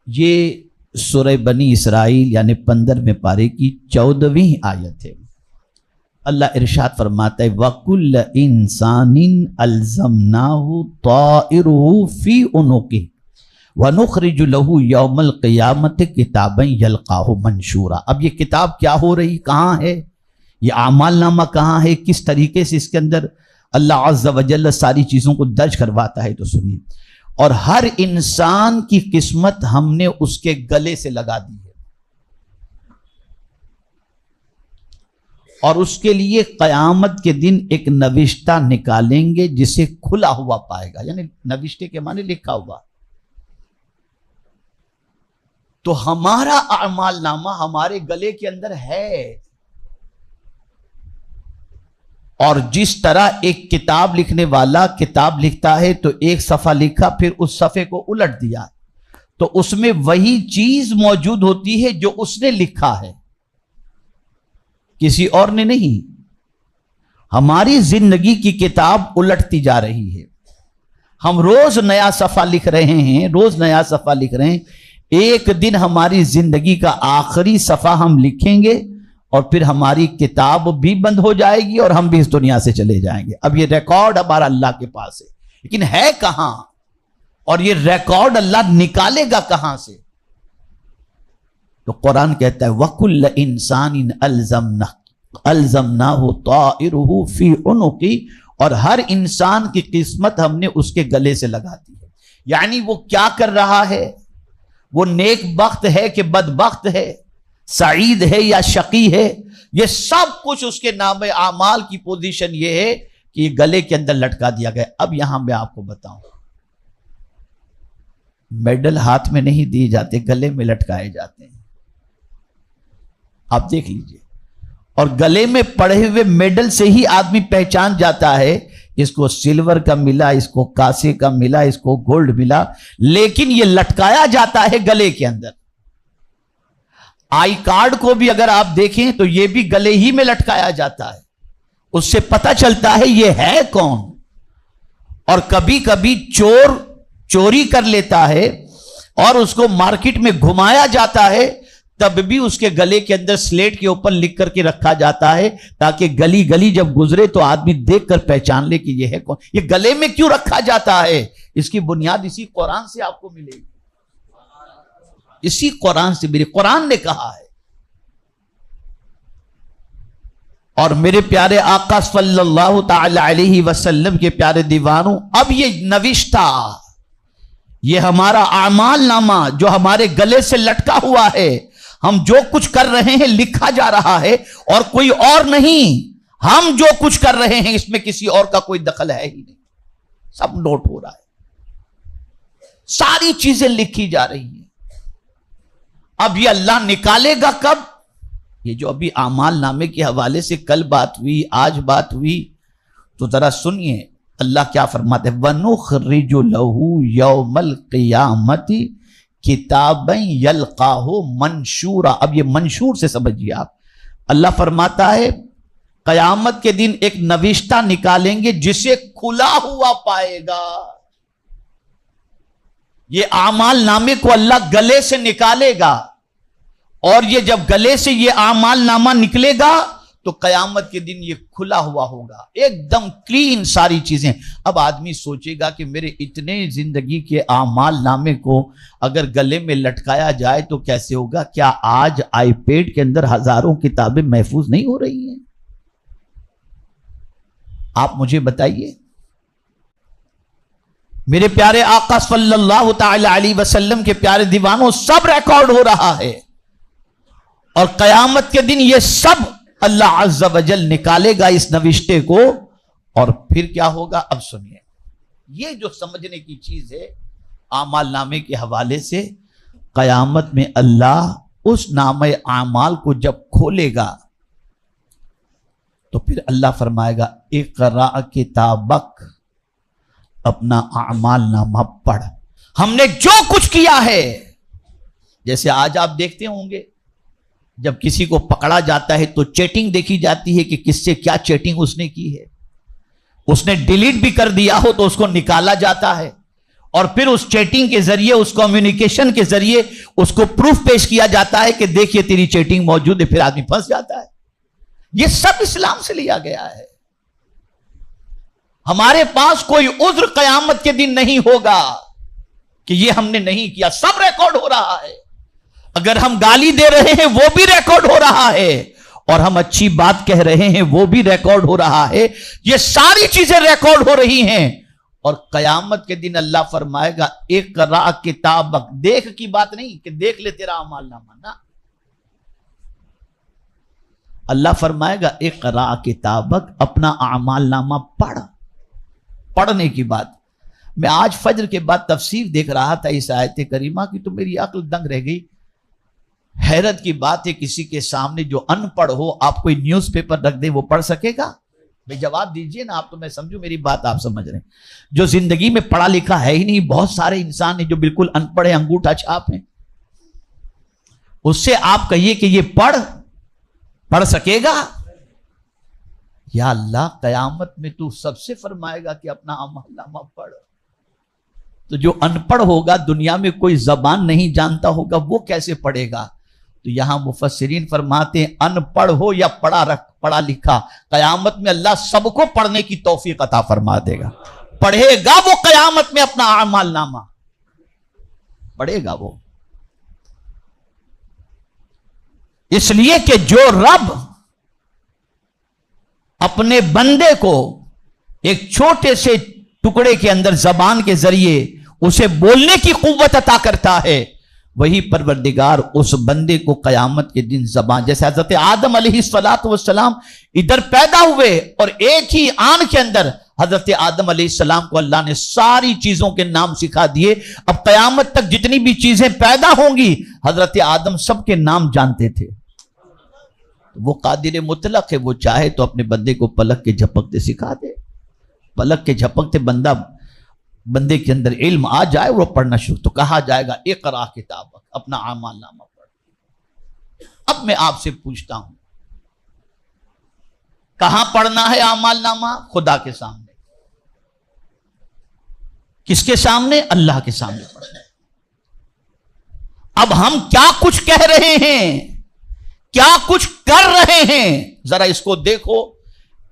یہ سورہ بنی اسرائیل یعنی 15ویں پارے کی 14ویں آیت ہے۔ اللہ ارشاد فرماتا ہے وَكُلَّ إِنسَانٍ أَلْزَمْنَاهُ طَائِرُهُ فِي عُنُقِهِ وَنُخْرِجُ لَهُ يَوْمَ الْقِيَامَةِ كِتَابًا يَلْقَاهُ مَنشُورًا۔ اب یہ کتاب کیا ہو رہی، کہاں ہے، یہ اعمال نامہ کہاں ہے، کس طریقے سے اس کے اندر اللہ عز و جل ساری چیزوں کو درج کرواتا ہے، تو سنیے۔ اور ہر انسان کی قسمت ہم نے اس کے گلے سے لگا دی ہے، اور اس کے لیے قیامت کے دن ایک نوشتہ نکالیں گے جسے کھلا ہوا پائے گا، یعنی نوشتے کے معنی لکھا ہوا۔ تو ہمارا اعمال نامہ ہمارے گلے کے اندر ہے، اور جس طرح ایک کتاب لکھنے والا کتاب لکھتا ہے تو ایک صفحہ لکھا پھر اس صفحے کو الٹ دیا تو اس میں وہی چیز موجود ہوتی ہے جو اس نے لکھا ہے، کسی اور نے نہیں۔ ہماری زندگی کی کتاب الٹتی جا رہی ہے، ہم روز نیا صفحہ لکھ رہے ہیں، روز نیا صفحہ لکھ رہے ہیں۔ ایک دن ہماری زندگی کا آخری صفحہ ہم لکھیں گے اور پھر ہماری کتاب بھی بند ہو جائے گی اور ہم بھی اس دنیا سے چلے جائیں گے۔ اب یہ ریکارڈ ہمارا اللہ کے پاس ہے، لیکن ہے کہاں، اور یہ ریکارڈ اللہ نکالے گا کہاں سے؟ تو قرآن کہتا ہے وَكُلَّ إِنسَانٍ أَلْزَمْنَاهُ طَائِرُهُ فِي عُنُقِهِ، اور ہر انسان کی قسمت ہم نے اس کے گلے سے لگا دی ہے، یعنی وہ کیا کر رہا ہے، وہ نیک بخت ہے کہ بدبخت ہے، سعید ہے یا شقی ہے، یہ سب کچھ اس کے نام اعمال کی پوزیشن یہ ہے کہ یہ گلے کے اندر لٹکا دیا گیا۔ اب یہاں میں آپ کو بتاؤں، میڈل ہاتھ میں نہیں دیے جاتے، گلے میں لٹکائے جاتے ہیں، آپ دیکھ لیجئے۔ اور گلے میں پڑے ہوئے میڈل سے ہی آدمی پہچان جاتا ہے اس کو سلور کا ملا، اس کو کانسے کا ملا، اس کو گولڈ ملا، لیکن یہ لٹکایا جاتا ہے گلے کے اندر۔ آئی کارڈ کو بھی اگر آپ دیکھیں تو یہ بھی گلے ہی میں لٹکایا جاتا ہے، اس سے پتہ چلتا ہے یہ ہے کون۔ اور کبھی کبھی چور چوری کر لیتا ہے اور اس کو مارکیٹ میں گھمایا جاتا ہے، تب بھی اس کے گلے کے اندر سلیٹ کے اوپر لکھ کر کے رکھا جاتا ہے تاکہ گلی گلی جب گزرے تو آدمی دیکھ کر پہچان لے کہ یہ ہے کون۔ یہ گلے میں کیوں رکھا جاتا ہے؟ اس کی بنیاد اسی قرآن سے آپ کو ملے گی، اسی قرآن سے میرے قرآن نے کہا ہے۔ اور میرے پیارے آقا صلی اللہ تعالی علیہ وسلم کے پیارے دیوانوں، اب یہ نوشتہ، یہ ہمارا اعمال نامہ جو ہمارے گلے سے لٹکا ہوا ہے، ہم جو کچھ کر رہے ہیں لکھا جا رہا ہے، اور کوئی اور نہیں، ہم جو کچھ کر رہے ہیں اس میں کسی اور کا کوئی دخل ہے ہی نہیں، سب نوٹ ہو رہا ہے، ساری چیزیں لکھی جا رہی ہیں۔ اب یہ اللہ نکالے گا کب؟ یہ جو ابھی اعمال نامے کے حوالے سے کل بات ہوئی، آج بات ہوئی، تو ذرا سنیے اللہ کیا فرماتے ہیں وَنُخْرِجُ لَهُ يَوْمَ الْقِيَامَةِ كِتَابًا يَلْقَاهُ مَنشُورًا۔ اب یہ منشور سے سمجھیے آپ، اللہ فرماتا ہے قیامت کے دن ایک نوشتہ نکالیں گے جسے کھلا ہوا پائے گا۔ یہ اعمال نامے کو اللہ گلے سے نکالے گا، اور یہ جب گلے سے یہ اعمال نامہ نکلے گا تو قیامت کے دن یہ کھلا ہوا ہوگا، ایک دم کلین ساری چیزیں۔ اب آدمی سوچے گا کہ میرے اتنے زندگی کے اعمال نامے کو اگر گلے میں لٹکایا جائے تو کیسے ہوگا؟ کیا آج آئی پیڈ کے اندر ہزاروں کتابیں محفوظ نہیں ہو رہی ہیں؟ آپ مجھے بتائیے۔ میرے پیارے آقا صلی اللہ تعالی علیہ وسلم کے پیارے دیوانوں، سب ریکارڈ ہو رہا ہے، اور قیامت کے دن یہ سب اللہ عز و جل نکالے گا اس نوشتے کو، اور پھر کیا ہوگا؟ اب سنیے، یہ جو سمجھنے کی چیز ہے اعمال نامے کے حوالے سے، قیامت میں اللہ اس نامہ اعمال کو جب کھولے گا تو پھر اللہ فرمائے گا اقرأ کتابک، اپنا اعمال نامہ پڑھ، ہم نے جو کچھ کیا ہے۔ جیسے آج آپ دیکھتے ہوں گے جب کسی کو پکڑا جاتا ہے تو چیٹنگ دیکھی جاتی ہے کہ کس سے کیا چیٹنگ اس نے کی ہے، اس نے ڈیلیٹ بھی کر دیا ہو تو اس کو نکالا جاتا ہے، اور پھر اس چیٹنگ کے ذریعے، اس کمیونیکیشن کے ذریعے اس کو پروف پیش کیا جاتا ہے کہ دیکھیے تیری چیٹنگ موجود ہے، پھر آدمی پھنس جاتا ہے. یہ سب اسلام سے لیا گیا ہے. ہمارے پاس کوئی عذر قیامت کے دن نہیں ہوگا کہ یہ ہم نے نہیں کیا، سب ریکارڈ ہو رہا ہے. اگر ہم گالی دے رہے ہیں وہ بھی ریکارڈ ہو رہا ہے، اور ہم اچھی بات کہہ رہے ہیں وہ بھی ریکارڈ ہو رہا ہے. یہ ساری چیزیں ریکارڈ ہو رہی ہیں. اور قیامت کے دن اللہ فرمائے گا اقرا کتابک. دیکھ کی بات نہیں کہ دیکھ لے تیرا اعمال نامہ، نا. اللہ فرمائے گا اقرا کتابک، اپنا اعمال نامہ پڑھ. پڑھنے کی بات. میں آج فجر کے بعد تفسیر دیکھ رہا تھا اس آیت کریمہ کی تو میری عقل دنگ رہ گئی. حیرت کی بات ہے، کسی کے سامنے جو ان پڑھ ہو آپ کوئی نیوز پیپر رکھ دے وہ پڑھ سکے گا؟ بھئی جواب دیجئے نا آپ. تو میں سمجھوں میری بات آپ سمجھ رہے ہیں. جو زندگی میں پڑھا لکھا ہے ہی نہیں، بہت سارے انسان ہیں جو بالکل ان پڑھ ہیں، انگوٹھا چھاپ ہیں. اس سے آپ کہیے کہ یہ پڑھ سکے گا؟ یا اللہ قیامت میں تو سب سے فرمائے گا کہ اپنا اعمال نامہ پڑھ. تو جو ان پڑھ ہوگا، دنیا میں کوئی زبان نہیں جانتا ہوگا، وہ کیسے پڑھے گا؟ تو یہاں مفسرین فرماتے ہیں ان پڑھ ہو یا پڑھا لکھا، قیامت میں اللہ سب کو پڑھنے کی توفیق عطا فرما دے گا. پڑھے گا وہ قیامت میں اپنا اعمال نامہ پڑھے گا وہ. اس لیے کہ جو رب اپنے بندے کو ایک چھوٹے سے ٹکڑے کے اندر زبان کے ذریعے اسے بولنے کی قوت عطا کرتا ہے، وہی پروردگار اس بندے کو قیامت کے دن زبان، جیسے حضرت آدم علیہ السلام ادھر پیدا ہوئے اور ایک ہی آن کے اندر حضرت آدم علیہ السلام کو اللہ نے ساری چیزوں کے نام سکھا دیے. اب قیامت تک جتنی بھی چیزیں پیدا ہوں گی حضرت آدم سب کے نام جانتے تھے. وہ قادر مطلق ہے، وہ چاہے تو اپنے بندے کو پلک کے جھپکتے سکھا دے. پلک کے جھپکتے بندے کے اندر علم آ جائے وہ پڑھنا شروع، تو کہا جائے گا اقرا کتابک، اپنا اعمال نامہ پڑھ. اب میں آپ سے پوچھتا ہوں کہاں پڑھنا ہے اعمال نامہ؟ خدا کے سامنے. کس کے سامنے؟ اللہ کے سامنے پڑھنا ہے. اب ہم کیا کچھ کہہ رہے ہیں، کیا کچھ کر رہے ہیں، ذرا اس کو دیکھو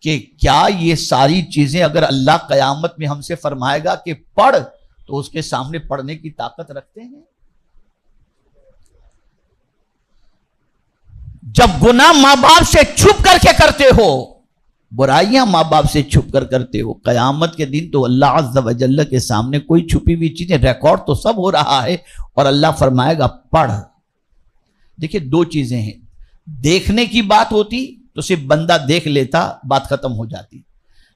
کہ کیا یہ ساری چیزیں اگر اللہ قیامت میں ہم سے فرمائے گا کہ پڑھ، تو اس کے سامنے پڑھنے کی طاقت رکھتے ہیں؟ جب گناہ ماں باپ سے چھپ کر کے کرتے ہو، برائیاں ماں باپ سے چھپ کر کرتے ہو، قیامت کے دن تو اللہ عز و جل کے سامنے کوئی چھپی ہوئی چیزیں، ریکارڈ تو سب ہو رہا ہے، اور اللہ فرمائے گا پڑھ. دیکھیں دو چیزیں ہیں. دیکھنے کی بات ہوتی تو صرف بندہ دیکھ لیتا، بات ختم ہو جاتی.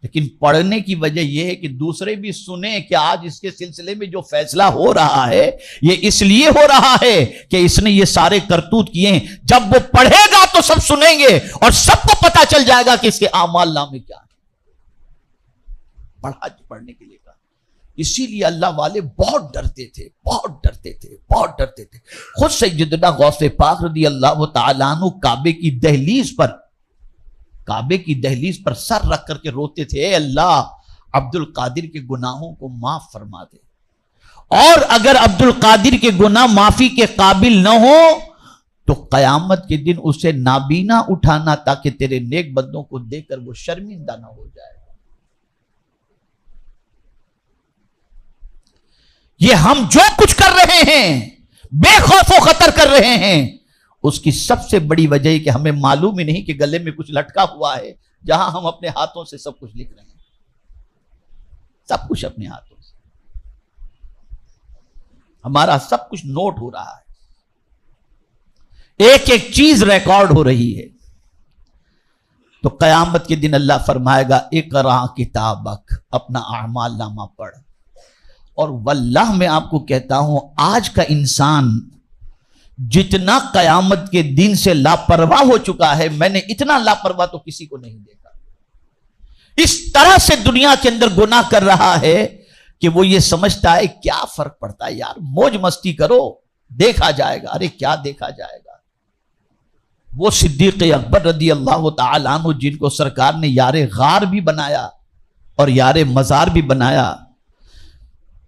لیکن پڑھنے کی وجہ یہ ہے کہ دوسرے بھی سنیں کہ آج اس کے سلسلے میں جو فیصلہ ہو رہا ہے یہ اس لیے ہو رہا ہے کہ اس نے یہ سارے کرتوت کیے ہیں. جب وہ پڑھے گا تو سب سنیں گے اور سب کو پتا چل جائے گا کہ اس کے اعمال نامے کیا ہے. پڑھنے کے لیے کہا. اسی لیے اللہ والے بہت ڈرتے تھے، بہت ڈرتے تھے، بہت ڈرتے تھے. خود سیدنا غوث پاک رضی اللہ تعالیٰ عنہ کعبے کی دہلیز پر سر رکھ کر کے روتے تھے، اے اللہ عبد القادر کے گناہوں کو معاف فرما دے، اور اگر عبد القادر کے گناہ معافی کے قابل نہ ہو تو قیامت کے دن اسے نابینا اٹھانا تاکہ تیرے نیک بندوں کو دیکھ کر وہ شرمندہ نہ ہو جائے. یہ ہم جو کچھ کر رہے ہیں، بے خوف و خطر کر رہے ہیں، اس کی سب سے بڑی وجہ ہے کہ ہمیں معلوم ہی نہیں کہ گلے میں کچھ لٹکا ہوا ہے، جہاں ہم اپنے ہاتھوں سے سب کچھ لکھ رہے ہیں. سب کچھ اپنے ہاتھوں سے، ہمارا سب کچھ نوٹ ہو رہا ہے، ایک ایک چیز ریکارڈ ہو رہی ہے. تو قیامت کے دن اللہ فرمائے گا اقرا کتابک، اپنا اعمال نامہ پڑھ. اور واللہ میں آپ کو کہتا ہوں آج کا انسان جتنا قیامت کے دن سے لاپرواہ ہو چکا ہے، میں نے اتنا لاپرواہ تو کسی کو نہیں دیکھا. اس طرح سے دنیا کے اندر گناہ کر رہا ہے کہ وہ یہ سمجھتا ہے کیا فرق پڑتا ہے یار، موج مستی کرو، دیکھا جائے گا. ارے کیا دیکھا جائے گا؟ وہ صدیق اکبر رضی اللہ تعالیٰ عنہ جن کو سرکار نے یار غار بھی بنایا اور یار مزار بھی بنایا،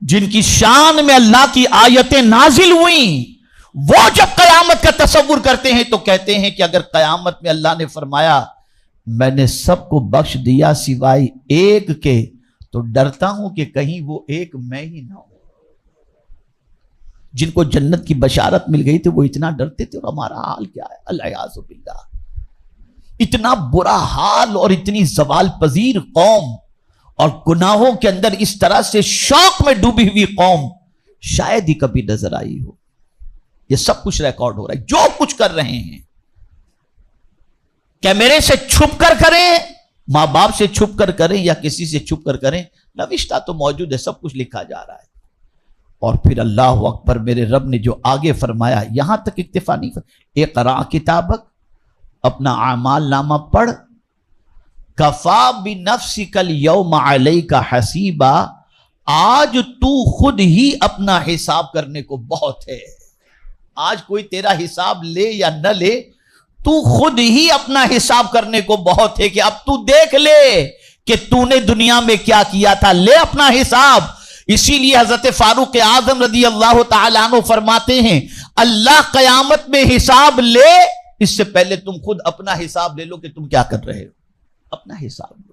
جن کی شان میں اللہ کی آیتیں نازل ہوئیں، وہ جب قیامت کا تصور کرتے ہیں تو کہتے ہیں کہ اگر قیامت میں اللہ نے فرمایا میں نے سب کو بخش دیا سوائے ایک کے، تو ڈرتا ہوں کہ کہیں وہ ایک میں ہی نہ ہوں۔ جن کو جنت کی بشارت مل گئی تھی وہ اتنا ڈرتے تھے، اور ہمارا حال کیا ہے؟ الیاذ باللہ، اتنا برا حال اور اتنی زوال پذیر قوم اور گناہوں کے اندر اس طرح سے شوق میں ڈوبی ہوئی قوم شاید ہی کبھی نظر آئی ہو۔ یہ سب کچھ ریکارڈ ہو رہا ہے، جو کچھ کر رہے ہیں کیمرے سے چھپ کر کریں، ماں باپ سے چھپ کر کریں یا کسی سے چھپ کر کریں، نوشتہ تو موجود ہے، سب کچھ لکھا جا رہا ہے۔ اور پھر اللہ اکبر، میرے رب نے جو آگے فرمایا، یہاں تک اکتفا نہیں فرمایا، اقرا کتابک، اپنا اعمال نامہ پڑھ، کفا بنفسک الیوم علیک حسیبا، آج تو خود ہی اپنا حساب کرنے کو بہت ہے۔ آج کوئی تیرا حساب لے یا نہ لے، تو خود ہی اپنا حساب کرنے کو بہت ہے، کہ اب تو دیکھ لے کہ تو نے دنیا میں کیا کیا تھا، لے اپنا حساب۔ اسی لیے حضرت فاروق اعظم رضی اللہ تعالیٰ عنہ فرماتے ہیں، اللہ قیامت میں حساب لے، اس سے پہلے تم خود اپنا حساب لے لو کہ تم کیا کر رہے ہو، اپنا حساب لے۔